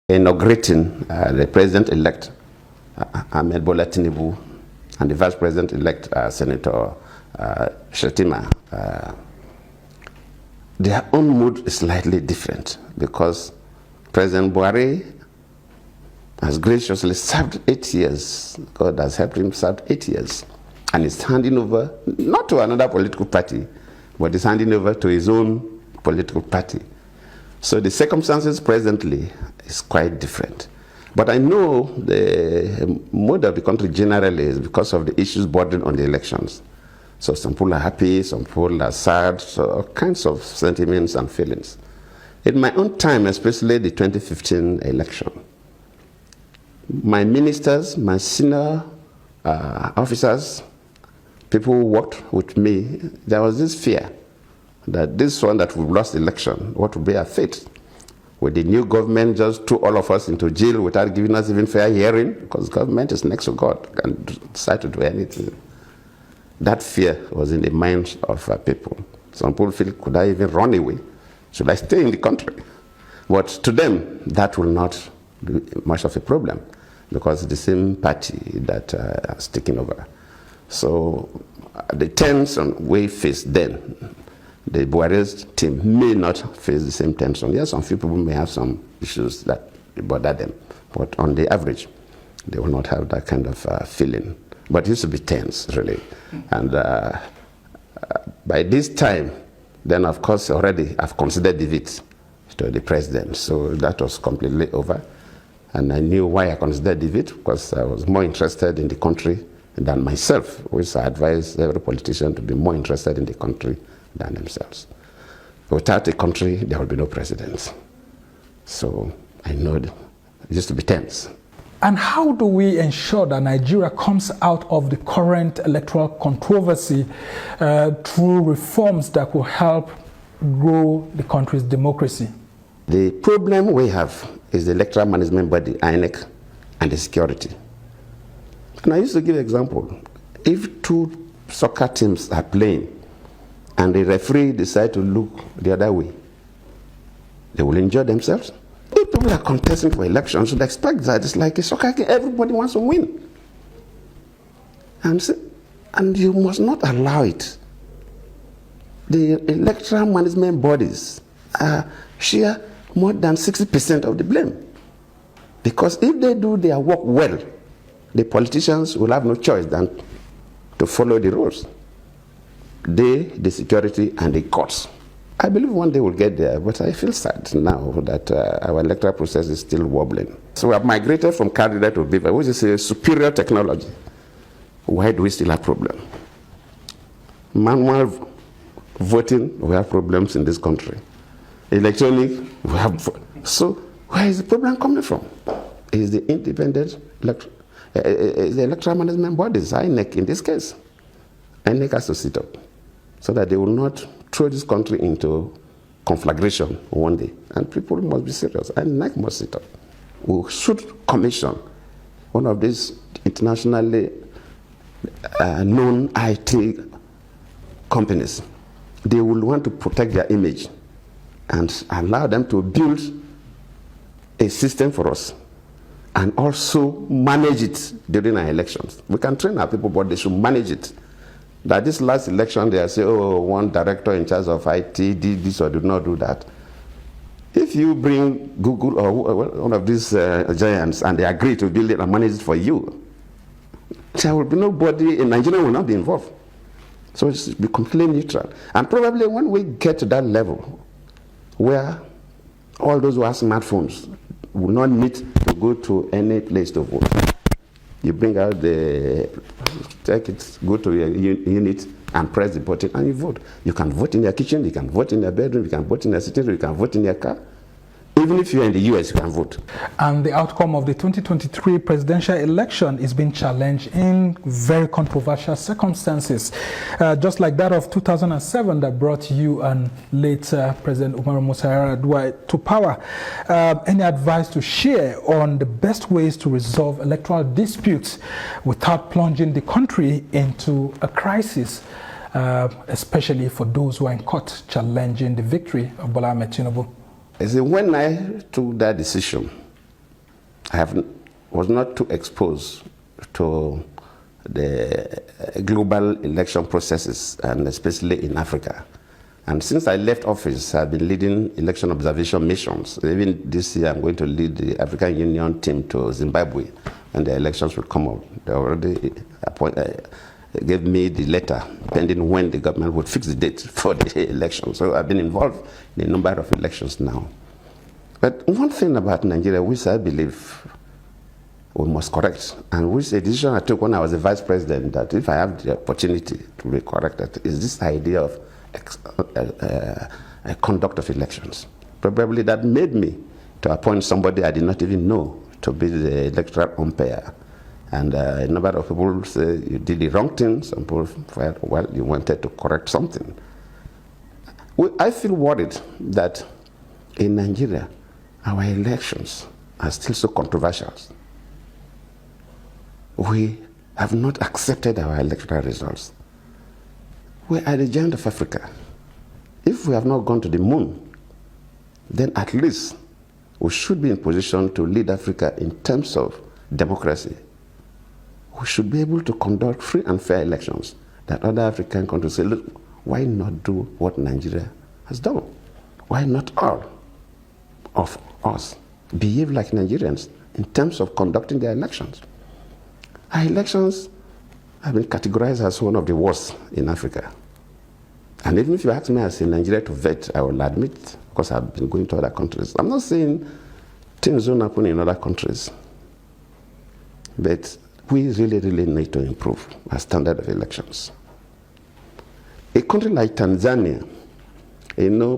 inaugurating the president-elect, Ahmed Bola Tinubu, and the vice president-elect, Senator Shetima, their own mood is slightly different because President Buhari has graciously served 8 years. God has helped him serve 8 years. And is handing over, not to another political party, but is handing over to his own political party. So the circumstances presently is quite different. But I know the mood of the country generally is because of the issues bordering on the elections. So some people are happy, some people are sad, so all kinds of sentiments and feelings. In my own time, especially the 2015 election, my ministers, my senior officers, people who worked with me, there was this fear that this one that we've lost the election, what will be our fate? Will the new government just throw all of us into jail without giving us even fair hearing? Because government is next to God, can decide to do anything. That fear was in the minds of people. Some people feel, could I even run away? Should I stay in the country? But to them, that will not be much of a problem because it's the same party that is taking over. So the tension we faced then, the Buhari's team may not face the same tension. Yes, some few people may have some issues that bother them, but on the average, they will not have that kind of feeling. But it used to be tense, really. And by this time, then of course already I've considered defeat to the president. So that was completely over. And I knew why I considered defeat, because I was more interested in the country than myself, which I advise every politician to be more interested in the country than themselves. Without a country, there will be no presidents. So I know it used to be tense. And how do we ensure that Nigeria comes out of the current electoral controversy through reforms that will help grow the country's democracy? The problem we have is the electoral management body, INEC, and the security. And I used to give an example. If two soccer teams are playing and the referee decides to look the other way, they will enjoy themselves. If people are contesting for elections, should expect that it's like a soccer game. Everybody wants to win. And you must not allow it. The electoral management bodies share more than 60% of the blame. Because if they do their work well, the politicians will have no choice than to follow the rules. They, the security, and the courts. I believe one day we'll get there, but I feel sad now that our electoral process is still wobbling. So we have migrated from card reader to paper, which is a superior technology. Why do we still have problems? Manual voting, we have problems in this country. Electronic, we have. So where is the problem coming from? Is the independent is the electoral management bodies, INEC in this case. INEC has to sit up so that they will not throw this country into conflagration one day. And people must be serious. INEC must sit up. We should commission one of these internationally known IT companies. They will want to protect their image and allow them to build a system for us and also manage it during our elections. We can train our people, but they should manage it. That this last election, they say, oh, one director in charge of IT did this or did not do that. If you bring Google or one of these giants and they agree to build it and manage it for you, there will be nobody in Nigeria will not be involved. So it should be completely neutral. And probably when we get to that level where all those who have smartphones will not need to go to any place to vote. You bring out take it, go to your unit and press the button and you vote. You can vote in your kitchen, you can vote in your bedroom, you can vote in your sitting room, you can vote in your car. Even if you're in the US, you can vote. And the outcome of the 2023 presidential election is being challenged in very controversial circumstances, just like that of 2007 that brought you and late President Umaru Musa Yar'Adua to power. Any advice to share on the best ways to resolve electoral disputes without plunging the country into a crisis, especially for those who are in court challenging the victory of Bola Ahmed Tinubu? I say, when I took that decision was not too exposed to the global election processes, and especially in Africa. And since I left office, I've been leading election observation missions. Even this year, I'm going to lead the African Union team to Zimbabwe, and the elections will come up. They already gave me the letter pending when the government would fix the date for the election. So I've been involved in a number of elections now. But one thing about Nigeria, which I believe we must correct, and which a decision I took when I was the vice president, that if I have the opportunity to be corrected, is this idea of conduct of elections. Probably that made me to appoint somebody I did not even know to be the electoral umpire. And a number of people say you did the wrong thing. Some people felt, well, you wanted to correct something. I feel worried that in Nigeria, our elections are still so controversial. We have not accepted our electoral results. We are the giant of Africa. If we have not gone to the moon, then at least we should be in position to lead Africa in terms of democracy. We should be able to conduct free and fair elections that other African countries say, look, why not do what Nigeria has done? Why not all of us behave like Nigerians in terms of conducting their elections? Our elections have been categorized as one of the worst in Africa. And even if you ask me as a Nigerian to vet, I will admit, because I've been going to other countries. I'm not saying things don't happen in other countries, but we really need to improve our standard of elections. A country like Tanzania,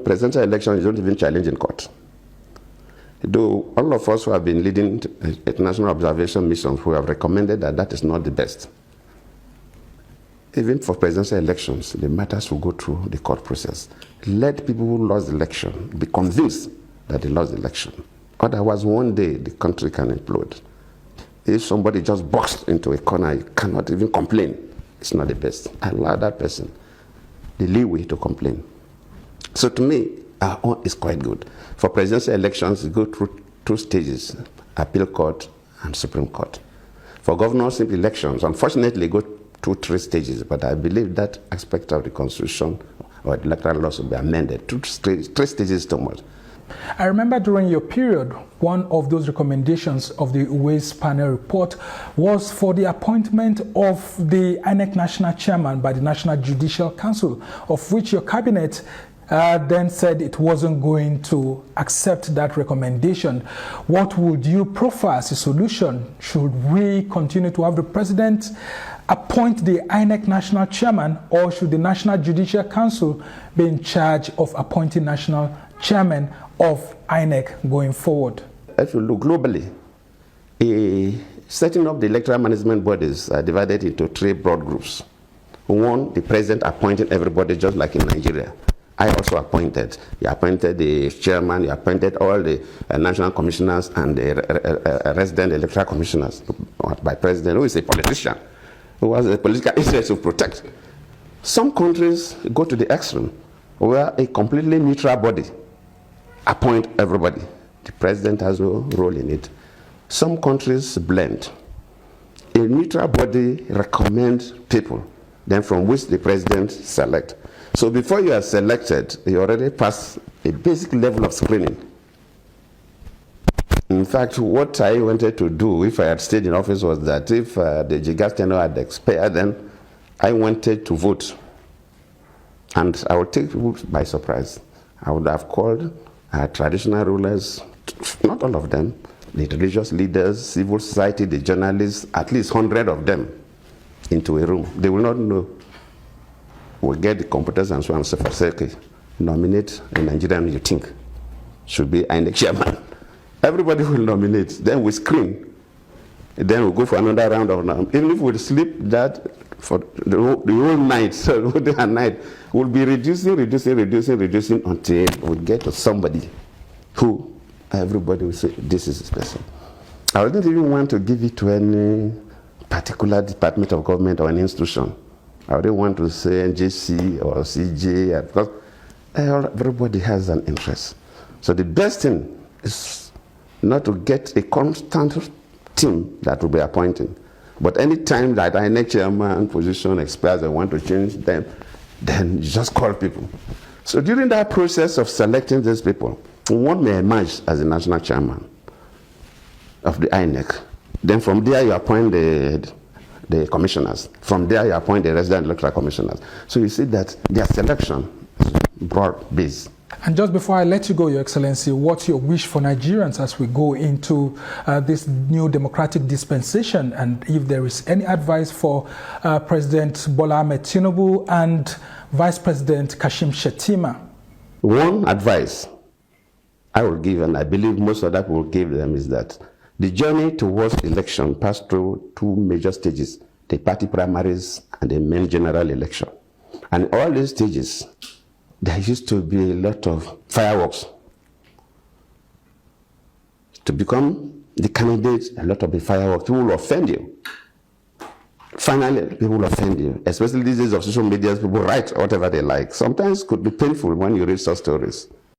presidential elections don't even challenge in court. Though all of us who have been leading international observation missions who have recommended that that is not the best. Even for presidential elections, the matters will go through the court process. Let people who lost the election be convinced that they lost the election. Otherwise, one day the country can implode. If somebody just boxed into a corner, you cannot even complain. It's not the best. Allow that person the leeway to complain. So to me, our own is quite good. For presidential elections, you go through two stages, appeal court and Supreme Court. For governorship elections, unfortunately, go through three stages, but I believe that aspect of the Constitution or the electoral laws will be amended. Three stages too much. I remember during your period, one of those recommendations of the Uwais panel report was for the appointment of the INEC National Chairman by the National Judicial Council, of which your cabinet then said it wasn't going to accept that recommendation. What would you proffer as a solution? Should we continue to have the president appoint the INEC National Chairman, or should the National Judicial Council be in charge of appointing national chairman of INEC going forward? If you look globally, setting up the electoral management bodies are divided into three broad groups. One, the president appointing everybody just like in Nigeria. I also appointed. You appointed the chairman, you appointed all the national commissioners and the resident electoral commissioners by president, who is a politician, who has a political interest to protect. Some countries go to the extreme, where a completely neutral body appoint everybody. The president has no role in it. Some countries blend. A neutral body recommends people, then from which the president select. So before you are selected, you already pass a basic level of screening. In fact, what I wanted to do if I had stayed in office was that if the Jigas tenure had expired, then I wanted to vote. And I would take people by surprise. I would have called traditional rulers, not all of them, the religious leaders, civil society, the journalists, at least 100 of them into a room. They will not know. We'll get the computers and so on and so forth. Say, okay, nominate a Nigerian you think should be INEC chairman. Everybody will nominate. Then we screen. Then we'll go for another round of nomination. Even if we sleep that for the whole night, so the whole night, we'll be reducing until we get to somebody who everybody will say, this is this person. I wouldn't even want to give it to any particular department of government or an institution. I wouldn't want to say NJC or CJ, because everybody has an interest. So the best thing is not to get a constant team that will be appointing. But any time that INEC chairman position expires and want to change them, then you just call people. So during that process of selecting these people, one may emerge as the national chairman of the INEC. Then from there you appoint the commissioners. From there you appoint the resident electoral commissioners. So you see that their selection is broad-based. And just before I let you go, Your Excellency, what's your wish for Nigerians as we go into this new democratic dispensation? And if there is any advice for President Bola Ahmed Tinubu and Vice President Kashim Shettima? One advice I will give, and I believe most of that will give them, is that the journey towards election passed through two major stages, the party primaries and the main general election. And all these stages, there used to be a lot of fireworks. To become the candidate, a lot of the fireworks, people will offend you. Finally, people will offend you, especially these days of social media. People write whatever they like. Sometimes it could be painful when you read such stories.